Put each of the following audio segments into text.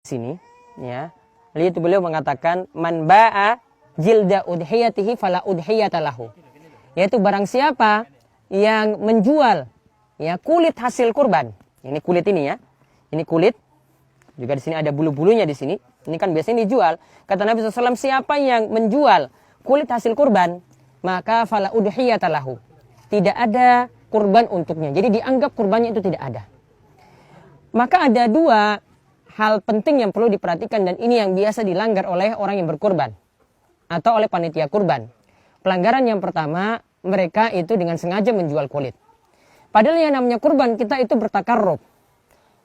sini ya. Lihat beliau mengatakan man ba'a jilda udhiyatihi fala udhiyata lahu. Yaitu barang siapa yang menjual ya kulit hasil kurban. Ini kulit ini ya. Ini kulit. Juga di sini ada bulu-bulunya di sini. Ini kan biasanya dijual. Kata Nabi SAW, siapa yang menjual kulit hasil kurban, maka fala udhiyata lahu. Tidak ada kurban untuknya. Jadi dianggap kurbannya itu tidak ada. Maka ada dua hal penting yang perlu diperhatikan, dan ini yang biasa dilanggar oleh orang yang berkurban atau oleh panitia kurban. Pelanggaran yang pertama, mereka itu dengan sengaja menjual kulit. Padahal yang namanya kurban kita itu bertakarrub,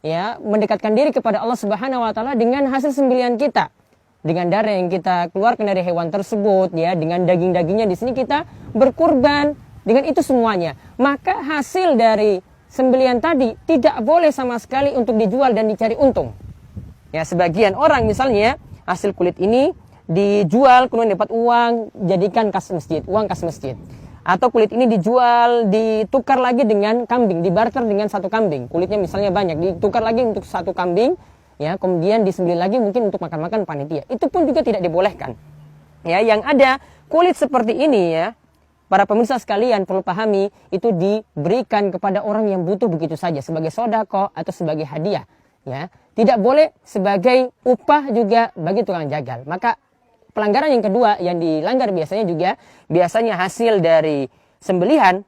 ya, mendekatkan diri kepada Allah Subhanahu wa taala dengan hasil sembelihan kita. Dengan darah yang kita keluarkan dari hewan tersebut, ya, dengan daging-dagingnya di sini kita berkurban, dengan itu semuanya. Maka hasil dari sembelihan tadi tidak boleh sama sekali untuk dijual dan dicari untung. Ya, sebagian orang misalnya hasil kulit ini dijual kemudian dapat uang, jadikan kas masjid, uang kas masjid. Atau kulit ini dijual, ditukar lagi dengan kambing, dibarter dengan satu kambing. Kulitnya misalnya banyak, ditukar lagi untuk satu kambing, ya, kemudian disembelih lagi mungkin untuk makan-makan panitia. Itu pun juga tidak dibolehkan. Ya, yang ada kulit seperti ini ya, para pemirsa sekalian perlu pahami, itu diberikan kepada orang yang butuh begitu saja sebagai sedekah atau sebagai hadiah, ya. Tidak boleh sebagai upah juga bagi tukang jagal. Maka pelanggaran yang kedua yang dilanggar biasanya hasil dari sembelihan,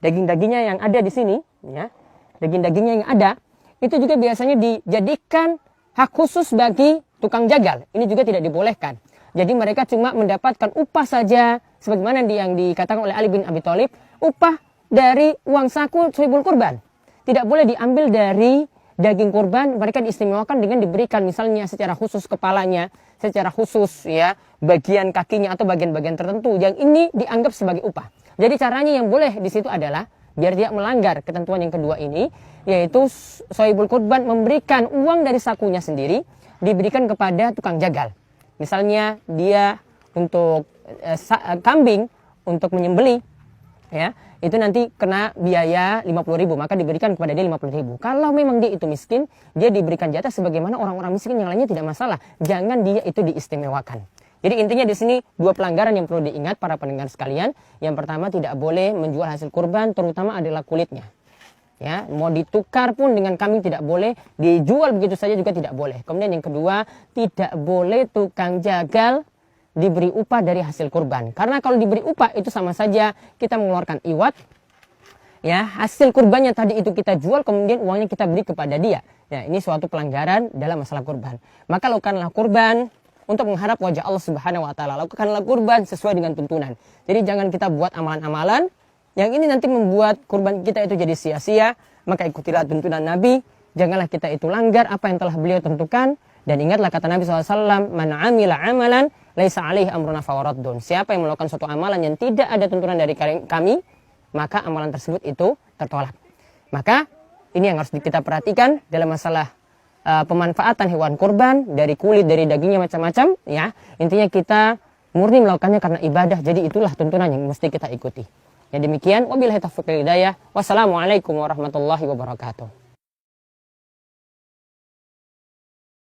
daging-dagingnya yang ada di sini, ya. Daging-dagingnya yang ada itu juga biasanya dijadikan hak khusus bagi tukang jagal. Ini juga tidak dibolehkan. Jadi mereka cuma mendapatkan upah saja, sebagaimana yang dikatakan oleh Ali bin Abi Thalib, upah dari uang saku sohibul kurban. Tidak boleh diambil dari daging kurban, mereka diistimewakan dengan diberikan misalnya secara khusus kepalanya, secara khusus ya bagian kakinya atau bagian-bagian tertentu. Yang ini dianggap sebagai upah. Jadi caranya yang boleh di situ adalah biar dia melanggar ketentuan yang kedua ini, yaitu sohibul kurban memberikan uang dari sakunya sendiri diberikan kepada tukang jagal. Misalnya dia untuk kambing untuk menyembelih, ya, itu nanti kena biaya 50.000, maka diberikan kepada dia 50.000. Kalau memang dia itu miskin, dia diberikan jatah sebagaimana orang-orang miskin yang lainnya, tidak masalah. Jangan dia itu diistimewakan. Jadi intinya di sini dua pelanggaran yang perlu diingat para pendengar sekalian. Yang pertama, tidak boleh menjual hasil kurban, terutama adalah kulitnya. Ya, mau ditukar pun dengan kambing tidak boleh, dijual begitu saja juga tidak boleh. Kemudian yang kedua, tidak boleh tukang jagal diberi upah dari hasil kurban. Karena kalau diberi upah itu sama saja kita mengeluarkan iwat. Ya, hasil kurbannya tadi itu kita jual, kemudian uangnya kita beri kepada dia. Ya, ini suatu pelanggaran dalam masalah kurban. Maka lakukanlah kurban untuk mengharap wajah Allah Subhanahu wa taala. Lakukanlah kurban sesuai dengan tuntunan. Jadi jangan kita buat amalan-amalan yang ini nanti membuat kurban kita itu jadi sia-sia. Maka ikutilah tuntunan Nabi. Janganlah kita itu langgar apa yang telah beliau tentukan. Dan ingatlah kata Nabi SAW, man amila amalan laisa alaihi amruna fawaraddun. Siapa yang melakukan suatu amalan yang tidak ada tuntunan dari kami, maka amalan tersebut itu tertolak. Maka ini yang harus kita perhatikan dalam masalah pemanfaatan hewan kurban, dari kulit, dari dagingnya macam-macam, ya. Intinya kita murni melakukannya karena ibadah, jadi itulah tuntunan yang mesti kita ikuti. Ya, demikian, wabillahi taufiq wal hidayah. Wassalamualaikum warahmatullahi wabarakatuh.